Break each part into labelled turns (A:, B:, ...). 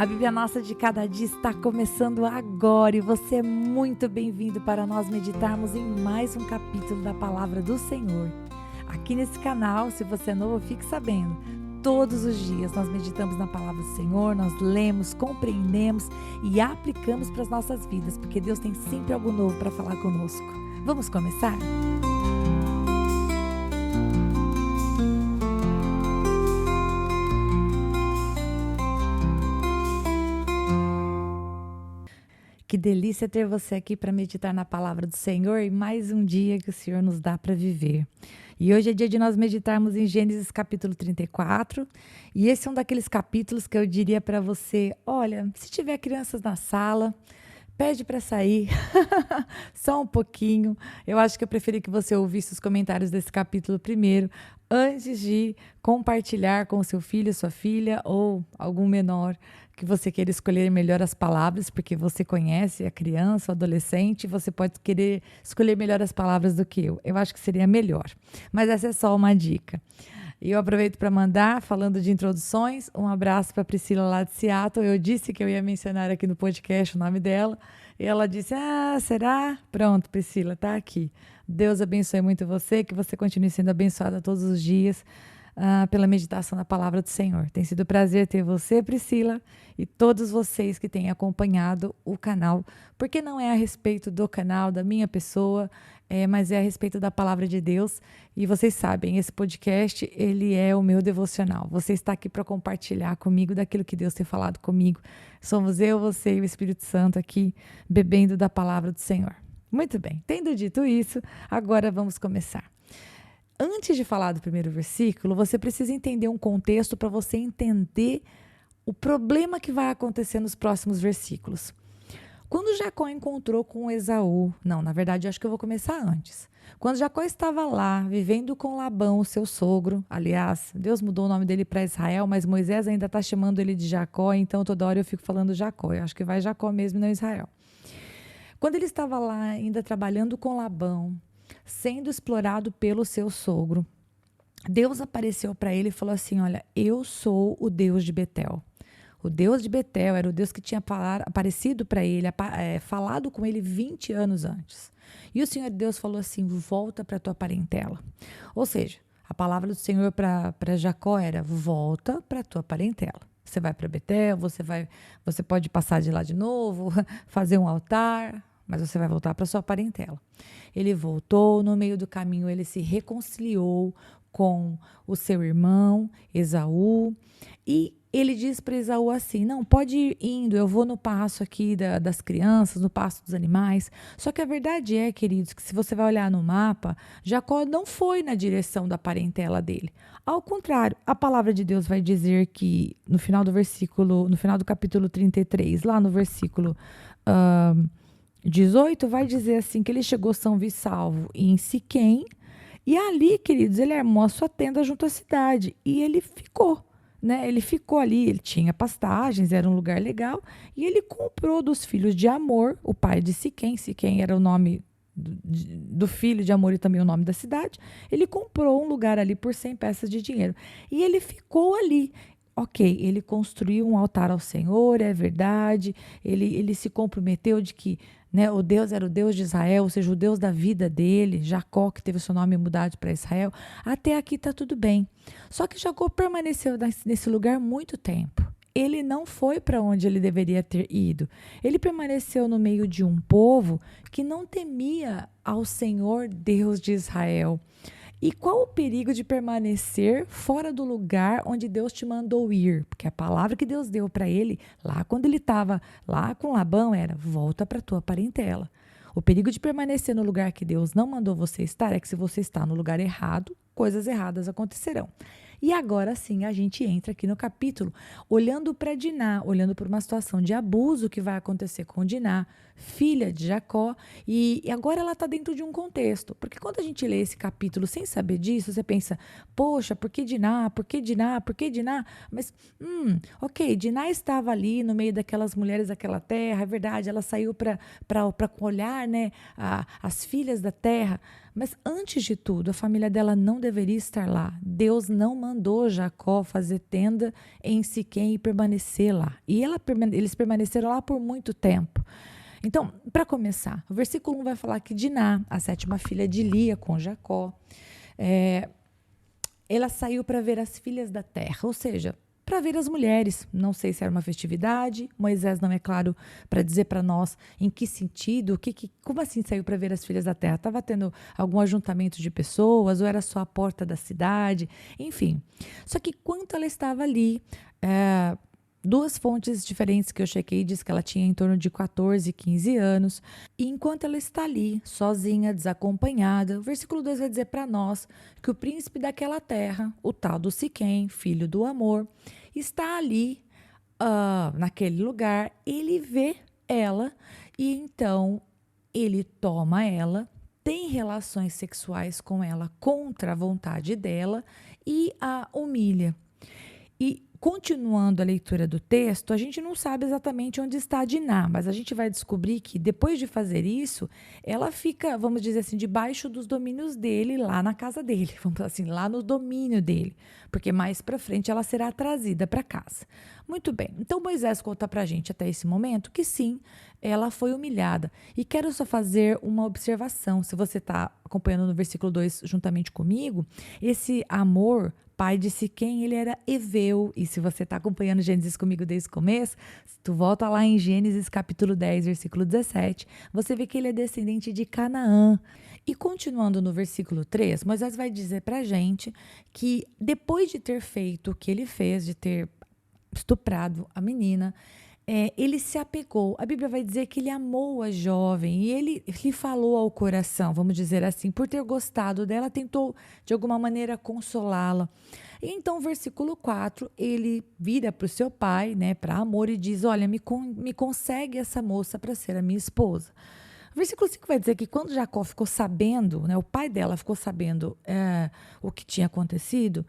A: A Bíblia Nossa de Cada Dia está começando agora e você é muito bem-vindo para nós meditarmos em mais um capítulo da Palavra do Senhor. Aqui nesse canal, se você é novo, fique sabendo, todos os dias nós meditamos na Palavra do Senhor, nós lemos, compreendemos e aplicamos para as nossas vidas, porque Deus tem sempre algo novo para falar conosco. Vamos começar? Que delícia ter você aqui para meditar na palavra do Senhor e mais um dia que o Senhor nos dá para viver. E hoje é dia de nós meditarmos em Gênesis capítulo 34, e esse é um daqueles capítulos que eu diria para você, olha, se tiver crianças na sala, pede para sair, só um pouquinho. Eu acho que eu preferi que você ouvisse os comentários desse capítulo primeiro, antes de compartilhar com o seu filho, sua filha ou algum menor, que você queira escolher melhor as palavras, porque você conhece a criança, o adolescente, você pode querer escolher melhor as palavras do que eu. Eu acho que seria melhor, mas essa é só uma dica. E eu aproveito para mandar, falando de introduções, um abraço para a Priscila lá de Seattle. Eu disse que eu ia mencionar aqui no podcast o nome dela, e ela disse, será? Pronto, Priscila, tá aqui. Deus abençoe muito você, que você continue sendo abençoada todos os dias, pela meditação na palavra do Senhor. Tem sido um prazer ter você, Priscila, e todos vocês que têm acompanhado o canal, porque não é a respeito do canal, da minha pessoa, mas é a respeito da palavra de Deus. E vocês sabem, esse podcast, ele é o meu devocional. Você está aqui para compartilhar comigo daquilo que Deus tem falado comigo. Somos eu, você e o Espírito Santo aqui, bebendo da palavra do Senhor. Muito bem, tendo dito isso, agora vamos começar. Antes de falar do primeiro versículo, você precisa entender um contexto para você entender o problema que vai acontecer nos próximos versículos. Quando Jacó encontrou com Esaú, na verdade, eu acho que eu vou começar antes. Quando Jacó estava lá, vivendo com Labão, o seu sogro, aliás, Deus mudou o nome dele para Israel, mas Moisés ainda está chamando ele de Jacó, então toda hora eu fico falando Jacó. Eu acho que vai Jacó mesmo, não Israel. Quando ele estava lá, ainda trabalhando com Labão, sendo explorado pelo seu sogro, Deus apareceu para ele e falou assim, olha, eu sou o Deus de Betel. O Deus de Betel era o Deus que tinha aparecido para ele, falado com ele 20 anos antes. E o Senhor Deus falou assim, volta para a tua parentela. Ou seja, a palavra do Senhor para Jacó era, volta para a tua parentela. Você vai para Betel, você pode passar de lá de novo, fazer um altar, mas você vai voltar para sua parentela. Ele voltou, no meio do caminho ele se reconciliou com o seu irmão, Esaú, e ele diz para Esaú assim, não, pode ir indo, eu vou no pasto aqui das crianças, no pasto dos animais. Só que a verdade é, queridos, que se você vai olhar no mapa, Jacó não foi na direção da parentela dele. Ao contrário, a palavra de Deus vai dizer que no final do capítulo 33, lá no versículo 18, vai dizer assim, que ele chegou são e salvo em Siquém, e ali, queridos, ele armou a sua tenda junto à cidade, e ele ficou. Ele ficou ali, ele tinha pastagens, era um lugar legal, e ele comprou dos filhos de Amor, o pai de Siquém. Siquém era o nome do filho de Amor e também o nome da cidade. Ele comprou um lugar ali por 100 peças de dinheiro, e ele ficou ali. Ok, ele construiu um altar ao Senhor, é verdade, ele se comprometeu de que o Deus era o Deus de Israel, ou seja, o Deus da vida dele, Jacó, que teve o seu nome mudado para Israel. Até aqui está tudo bem. Só que Jacó permaneceu nesse lugar muito tempo. Ele não foi para onde ele deveria ter ido. Ele permaneceu no meio de um povo que não temia ao Senhor Deus de Israel. E qual o perigo de permanecer fora do lugar onde Deus te mandou ir? Porque a palavra que Deus deu para ele, lá quando ele estava lá com Labão, era, volta para a tua parentela. O perigo de permanecer no lugar que Deus não mandou você estar é que se você está no lugar errado, coisas erradas acontecerão. E agora sim, a gente entra aqui no capítulo, olhando para Diná, olhando por uma situação de abuso que vai acontecer com Diná, filha de Jacó, e agora ela está dentro de um contexto, porque quando a gente lê esse capítulo sem saber disso, você pensa, poxa, por que Diná, por que Diná, por que Diná? Mas, ok, Diná estava ali no meio daquelas mulheres daquela terra, é verdade, ela saiu para olhar, as filhas da terra, mas antes de tudo, a família dela não deveria estar lá, Deus não mandou Jacó fazer tenda em Siquém e permanecer lá. E eles permaneceram lá por muito tempo. Então, para começar, o versículo 1 vai falar que Diná, a sétima filha de Lia com Jacó, ela saiu para ver as filhas da terra, ou seja, para ver as mulheres. Não sei se era uma festividade, Moisés não é claro para dizer para nós em que sentido, como assim saiu para ver as filhas da terra? Estava tendo algum ajuntamento de pessoas ou era só a porta da cidade? Enfim, só que quando ela estava ali, duas fontes diferentes que eu chequei diz que ela tinha em torno de 14, 15 anos. E enquanto ela está ali, sozinha, desacompanhada, o versículo 2 vai dizer para nós que o príncipe daquela terra, o tal do Siquém, filho do Amor, está ali, naquele lugar. Ele vê ela e então ele toma ela, tem relações sexuais com ela contra a vontade dela e a humilha. E continuando a leitura do texto, a gente não sabe exatamente onde está Diná, mas a gente vai descobrir que depois de fazer isso, ela fica, vamos dizer assim, debaixo dos domínios dele, lá na casa dele, vamos assim, lá no domínio dele, porque mais para frente ela será trazida para casa. Muito bem, então Moisés conta para a gente até esse momento que sim, ela foi humilhada. E quero só fazer uma observação, se você está acompanhando no versículo 2 juntamente comigo, esse amor pai de Siquém, ele era heveu. E se você está acompanhando Gênesis comigo desde o começo, se tu volta lá em Gênesis capítulo 10, versículo 17, você vê que ele é descendente de Canaã. E continuando no versículo 3, Moisés vai dizer para a gente que depois de ter feito o que ele fez, de ter estuprado a menina, ele se apegou. A Bíblia vai dizer que ele amou a jovem e ele lhe falou ao coração, vamos dizer assim, por ter gostado dela, tentou de alguma maneira consolá-la. E então, versículo 4, ele vira para o seu pai, né, para Amor, e diz: olha, me consegue essa moça para ser a minha esposa. O versículo 5 vai dizer que quando Jacó ficou sabendo, né, o pai dela ficou sabendo o que tinha acontecido,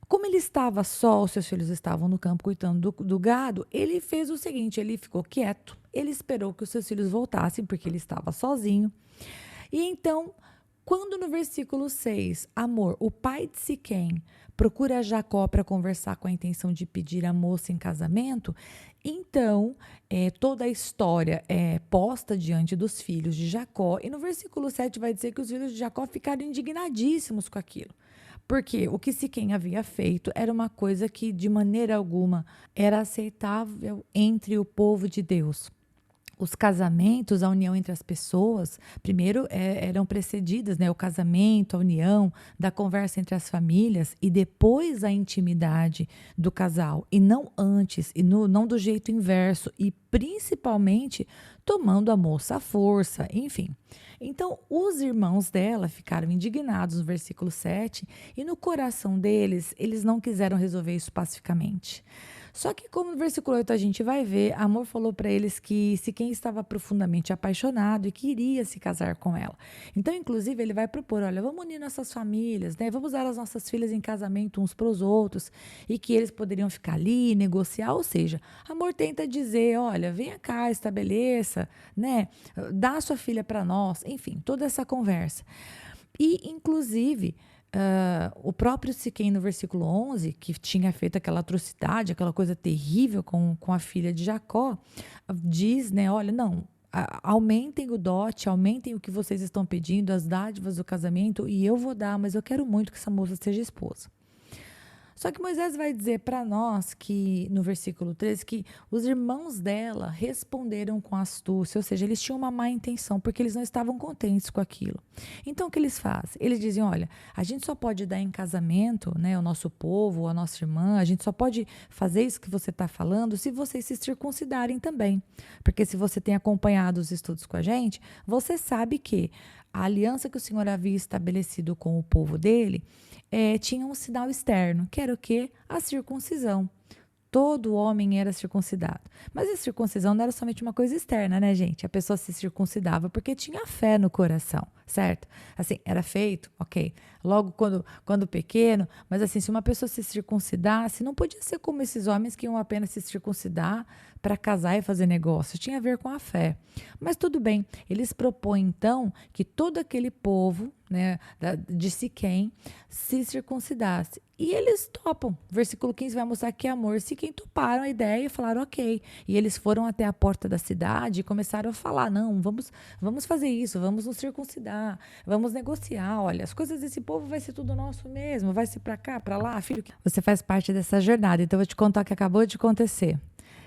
A: como ele estava só, os seus filhos estavam no campo cuidando do gado, ele fez o seguinte, ele ficou quieto, ele esperou que os seus filhos voltassem, porque ele estava sozinho. E então, quando no versículo 6, Amor, o pai de Siquém, procura Jacó para conversar com a intenção de pedir a moça em casamento, então toda a história é posta diante dos filhos de Jacó, e no versículo 7 vai dizer que os filhos de Jacó ficaram indignadíssimos com aquilo. Porque o que Siquém havia feito era uma coisa que, de maneira alguma, era aceitável entre o povo de Deus. Os casamentos, a união entre as pessoas, primeiro eram precedidas, né? O casamento, a união, da conversa entre as famílias e depois a intimidade do casal. E não antes, e não do jeito inverso. E principalmente tomando a moça à força, enfim. Então, os irmãos dela ficaram indignados no versículo 7 e no coração deles, eles não quiseram resolver isso pacificamente. Só que como no versículo 8 a gente vai ver, Amor falou para eles que Siquém estava profundamente apaixonado e queria se casar com ela. Então, inclusive, ele vai propor, olha, vamos unir nossas famílias, né? Vamos dar as nossas filhas em casamento uns para os outros e que eles poderiam ficar ali, negociar, ou seja, Amor tenta dizer, olha, venha cá, estabeleça, né? Dá a sua filha para nós, enfim, toda essa conversa. E, inclusive, o próprio Siquém, no versículo 11, que tinha feito aquela atrocidade, aquela coisa terrível com a filha de Jacó, diz, né, olha, não, aumentem o dote, aumentem o que vocês estão pedindo, as dádivas do casamento, e eu vou dar, mas eu quero muito que essa moça seja esposa. Só que Moisés vai dizer para nós que, no versículo 13, que os irmãos dela responderam com astúcia, ou seja, eles tinham uma má intenção, porque eles não estavam contentes com aquilo. Então, o que eles fazem? Eles dizem, olha, a gente só pode dar em casamento, né, o nosso povo, a nossa irmã, a gente só pode fazer isso que você está falando se vocês se circuncidarem também. Porque se você tem acompanhado os estudos com a gente, você sabe que a aliança que o Senhor havia estabelecido com o povo dele tinha um sinal externo, que era o quê? A circuncisão. Todo homem era circuncidado. Mas a circuncisão não era somente uma coisa externa, né, gente? A pessoa se circuncidava porque tinha fé no coração. certo? Assim, era feito, ok. Logo quando pequeno, mas assim, se uma pessoa se circuncidasse, não podia ser como esses homens que iam apenas se circuncidar para casar e fazer negócio. Tinha a ver com a fé. Mas tudo bem, eles propõem então que todo aquele povo, né, de Siquém, se circuncidasse. E eles topam. Versículo 15 vai mostrar que amor. Siquém toparam a ideia e falaram ok. E eles foram até a porta da cidade e começaram a falar, não, vamos fazer isso, vamos nos circuncidar, vamos negociar, olha, as coisas desse povo vai ser tudo nosso mesmo, vai ser para cá, para lá, filho. Você faz parte dessa jornada, então eu vou te contar o que acabou de acontecer.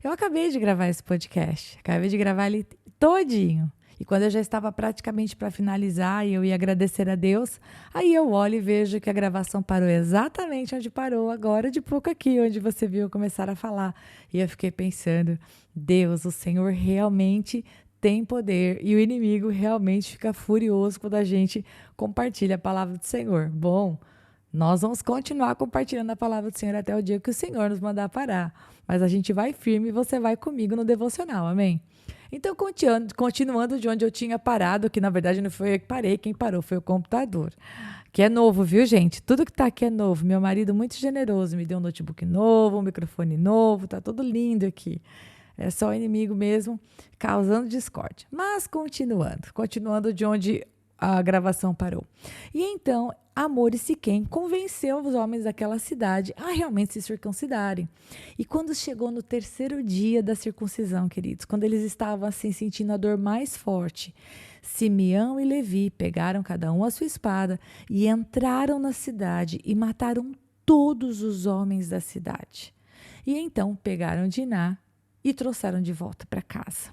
A: Eu acabei de gravar esse podcast, acabei de gravar ele todinho. E quando eu já estava praticamente para finalizar e eu ia agradecer a Deus, aí eu olho e vejo que a gravação parou exatamente onde parou, agora de pouco aqui, onde você viu eu começar a falar. E eu fiquei pensando, Deus, o Senhor realmente tem poder e o inimigo realmente fica furioso quando a gente compartilha a palavra do Senhor. Bom, nós vamos continuar compartilhando a palavra do Senhor até o dia que o Senhor nos mandar parar. Mas a gente vai firme e você vai comigo no devocional, amém? Então, continuando de onde eu tinha parado, que na verdade não foi eu que parei, quem parou foi o computador, que é novo, viu, gente? Tudo que tá aqui é novo. Meu marido, muito generoso, me deu um notebook novo, um microfone novo, tá tudo lindo aqui. É só o inimigo mesmo causando discórdia. Mas continuando de onde a gravação parou. E então, Amor e Siquém convenceu os homens daquela cidade a realmente se circuncidarem. E quando chegou no terceiro dia da circuncisão, queridos, quando eles estavam assim sentindo a dor mais forte, Simeão e Levi pegaram cada um a sua espada e entraram na cidade e mataram todos os homens da cidade. E então pegaram Diná e trouxeram de volta para casa.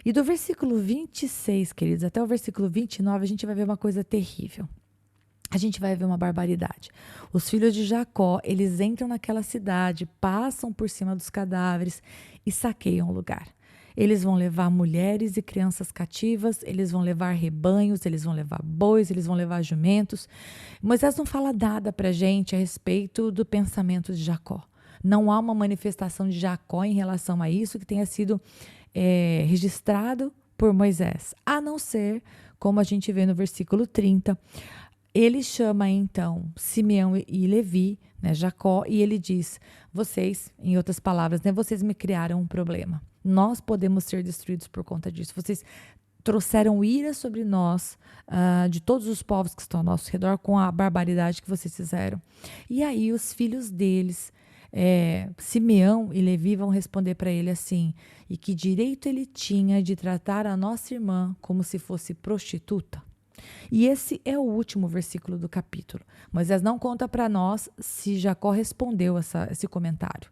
A: E do versículo 26, queridos, até o versículo 29, a gente vai ver uma coisa terrível. A gente vai ver uma barbaridade. Os filhos de Jacó, eles entram naquela cidade, passam por cima dos cadáveres e saqueiam o lugar. Eles vão levar mulheres e crianças cativas, eles vão levar rebanhos, eles vão levar bois, eles vão levar jumentos. Moisés não fala nada para a gente a respeito do pensamento de Jacó. Não há uma manifestação de Jacó em relação a isso que tenha sido registrado por Moisés, a não ser, como a gente vê no versículo 30, ele chama então Simeão e Levi, né, Jacó, e ele diz, vocês, em outras palavras, né, vocês me criaram um problema. Nós podemos ser destruídos por conta disso. Vocês trouxeram ira sobre nós, de todos os povos que estão ao nosso redor, com a barbaridade que vocês fizeram. E aí os filhos deles, Simeão e Levi vão responder para ele assim, e que direito ele tinha de tratar a nossa irmã como se fosse prostituta? E esse é o último versículo do capítulo. Moisés não conta para nós se Jacó respondeu esse comentário.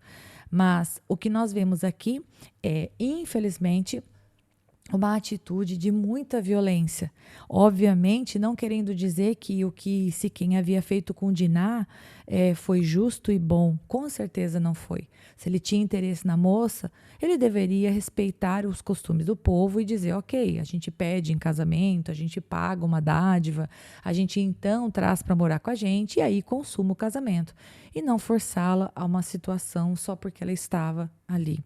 A: Mas o que nós vemos aqui é, infelizmente, uma atitude de muita violência. Obviamente, não querendo dizer que o que Siquém havia feito com Diná foi justo e bom. Com certeza não foi. Se ele tinha interesse na moça, ele deveria respeitar os costumes do povo e dizer, ok, a gente pede em casamento, a gente paga uma dádiva, a gente então traz para morar com a gente e aí consuma o casamento. E não forçá-la a uma situação só porque ela estava ali.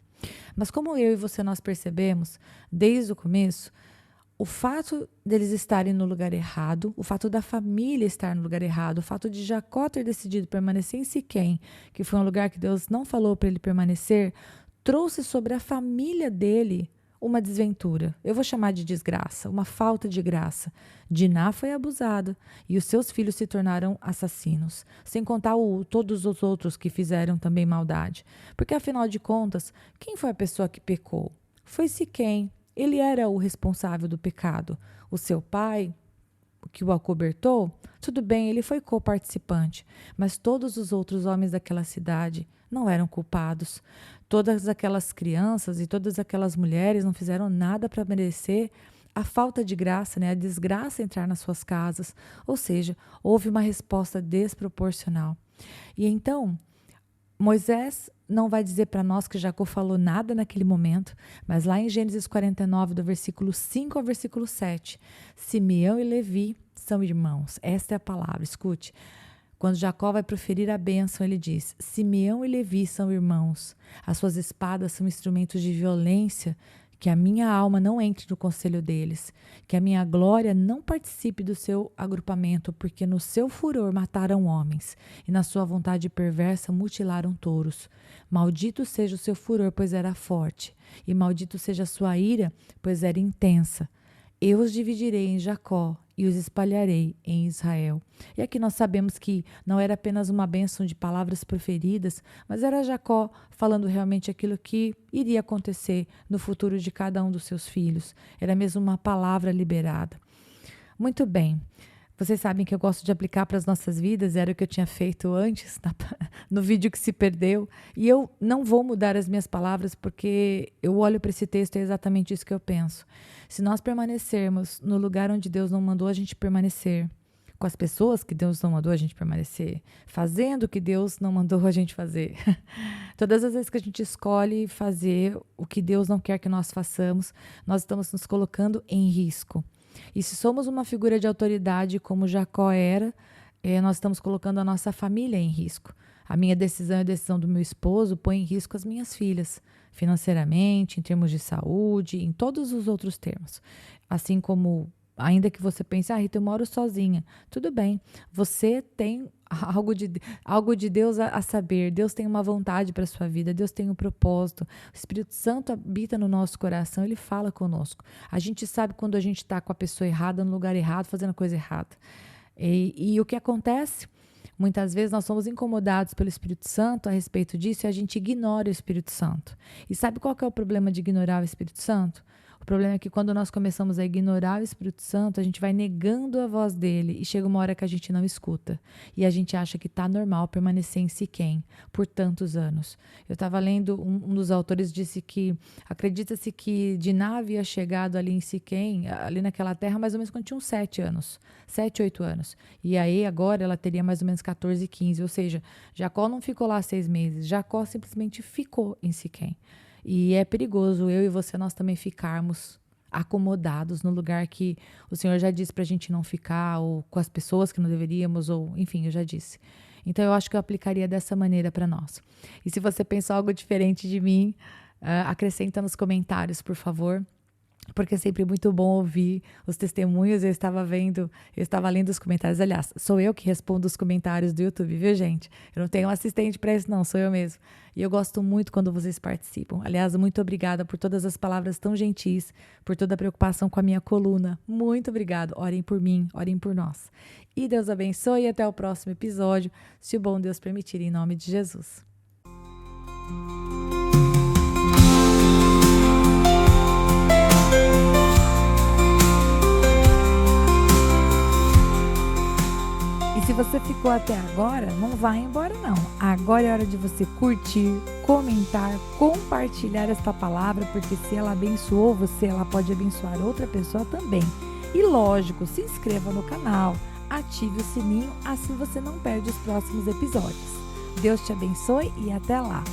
A: Mas como eu e você nós percebemos, desde o começo, o fato deles estarem no lugar errado, o fato da família estar no lugar errado, o fato de Jacó ter decidido permanecer em Siquém, que foi um lugar que Deus não falou para ele permanecer, trouxe sobre a família dele uma desventura. Eu vou chamar de desgraça, uma falta de graça. Diná foi abusada e os seus filhos se tornaram assassinos, sem contar todos os outros que fizeram também maldade. Porque, afinal de contas, quem foi a pessoa que pecou? Foi Siquém. Ele era o responsável do pecado. O seu pai, que o acobertou, tudo bem, ele foi coparticipante, mas todos os outros homens daquela cidade não eram culpados. Todas aquelas crianças e todas aquelas mulheres não fizeram nada para merecer a falta de graça, né, a desgraça entrar nas suas casas. Ou seja, houve uma resposta desproporcional. E então, Moisés não vai dizer para nós que Jacó falou nada naquele momento, mas lá em Gênesis 49, do versículo 5 ao versículo 7, Simeão e Levi são irmãos. Esta é a palavra, escute. Quando Jacó vai proferir a bênção, ele diz, Simeão e Levi são irmãos. As suas espadas são instrumentos de violência que a minha alma não entre no conselho deles, que a minha glória não participe do seu agrupamento, porque no seu furor mataram homens, e na sua vontade perversa mutilaram touros. Maldito seja o seu furor, pois era forte, e maldito seja a sua ira, pois era intensa. Eu os dividirei em Jacó e os espalharei em Israel. E aqui nós sabemos que não era apenas uma bênção de palavras proferidas, mas era Jacó falando realmente aquilo que iria acontecer no futuro de cada um dos seus filhos. Era mesmo uma palavra liberada. Muito bem. Vocês sabem que eu gosto de aplicar para as nossas vidas, era o que eu tinha feito antes, no vídeo que se perdeu. E eu não vou mudar as minhas palavras, porque eu olho para esse texto e é exatamente isso que eu penso. Se nós permanecermos no lugar onde Deus não mandou a gente permanecer, com as pessoas que Deus não mandou a gente permanecer, fazendo o que Deus não mandou a gente fazer. Todas as vezes que a gente escolhe fazer o que Deus não quer que nós façamos, nós estamos nos colocando em risco. E se somos uma figura de autoridade como Jacó era, nós estamos colocando a nossa família em risco. A minha decisão e a decisão do meu esposo põe em risco as minhas filhas, financeiramente, em termos de saúde, em todos os outros termos. Assim como, ainda que você pense, Rita, eu moro sozinha. Tudo bem, você tem algo de Deus a saber. Deus tem uma vontade para a sua vida, Deus tem um propósito. O Espírito Santo habita no nosso coração, Ele fala conosco. A gente sabe quando a gente está com a pessoa errada, no lugar errado, fazendo a coisa errada. E o que acontece? Muitas vezes nós somos incomodados pelo Espírito Santo a respeito disso e a gente ignora o Espírito Santo. E sabe qual que é o problema de ignorar o Espírito Santo? O problema é que quando nós começamos a ignorar o Espírito Santo, a gente vai negando a voz dele e chega uma hora que a gente não escuta. E a gente acha que está normal permanecer em Siquém por tantos anos. Eu estava lendo, um dos autores disse que acredita-se que Diná havia chegado ali em Siquém, ali naquela terra, mais ou menos quando tinha uns 7 anos, 7, 8 anos. E aí agora ela teria mais ou menos 14, 15. Ou seja, Jacó não ficou lá 6 meses, Jacó simplesmente ficou em Siquém. E é perigoso eu e você, nós também ficarmos acomodados no lugar que o Senhor já disse para a gente não ficar, ou com as pessoas que não deveríamos, ou enfim, eu já disse. Então eu acho que eu aplicaria dessa maneira para nós. E se você pensou algo diferente de mim, acrescenta nos comentários, por favor. Porque é sempre muito bom ouvir os testemunhos. Eu estava lendo os comentários. Aliás, sou eu que respondo os comentários do YouTube, viu, gente? Eu não tenho um assistente para isso, não, sou eu mesmo. E eu gosto muito quando vocês participam. Aliás, muito obrigada por todas as palavras tão gentis, por toda a preocupação com a minha coluna. Muito obrigado. Orem por mim, orem por nós. E Deus abençoe e até o próximo episódio, se o bom Deus permitir, em nome de Jesus. Se você ficou até agora, não vai embora não. Agora é hora de você curtir, comentar, compartilhar esta palavra, porque se ela abençoou você, ela pode abençoar outra pessoa também. E lógico, se inscreva no canal, ative o sininho, assim você não perde os próximos episódios. Deus te abençoe e até lá!